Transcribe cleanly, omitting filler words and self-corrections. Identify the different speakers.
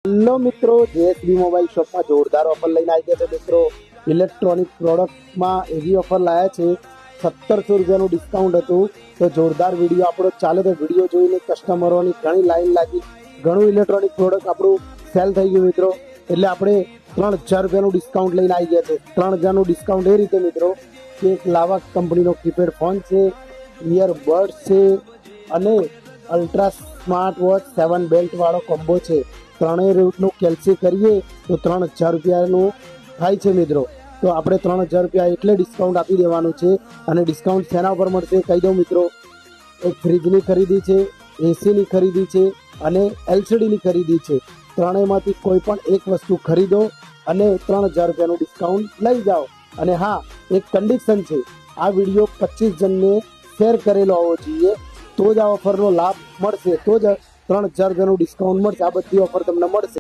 Speaker 1: Hello મિત્રો, જેએસબી mobile શોપમાં જોરદાર offer લઈને આવી ગયા છે મિત્રો. ઇલેક્ટ્રોનિક પ્રોડક્ટમાં એવી ઓફર લાયા છે, 1700 રૂપિયાનું ડિસ્કાઉન્ટ હતું. તો જોરદાર વિડીયો આપણો ચાલે, તો વિડીયો જોઈને કસ્ટમરોની ઘણી લાઈન લાગી, ઘણું ઇલેક્ટ્રોનિક પ્રોડક્ટ આપણું સેલ થઈ ગયું મિત્રો. એટલે આપણે 3000 રૂપિયાનું ડિસ્કાઉન્ટ લઈને આવી ગયા છે. 3000નું ડિસ્કાઉન્ટ એ રીતે મિત્રો કે એક લાવા કંપનીનો કીપેડ ફોન છે, ઇયરબડ્સ છે અને અલ્ટ્રા સ્માર્ટ વોચ 7 બેલ્ટ વાળો કોમ્બો છે. ત્રણેય રૂટનું કેલ્સી કરીએ તો 3000 રૂપિયાનું થાય છે મિત્રો. તો આપણે 3000 રૂપિયા એટલે ડિસ્કાઉન્ટ આપી દેવાનું છે. અને ડિસ્કાઉન્ટ શેના ઉપર મળશે કહી દઉં મિત્રો. એક ફ્રીજની ખરીદી છે, એસીની ખરીદી છે અને એલસીડીની ખરીદી છે. ત્રણેયમાંથી કોઈ પણ એક વસ્તુ ખરીદો અને 3000 રૂપિયાનું ડિસ્કાઉન્ટ લઈ જાઓ. અને હા, એક કન્ડિશન છે, આ વિડીયો 25 જણને શેર કરેલો હોવો જોઈએ, તો જ આ ઓફરનો લાભ મળશે, તો જ 3000 રૂપિયાનું ડિસ્કાઉન્ટ મળશે. આ બધી ઓફર તમને મળશે.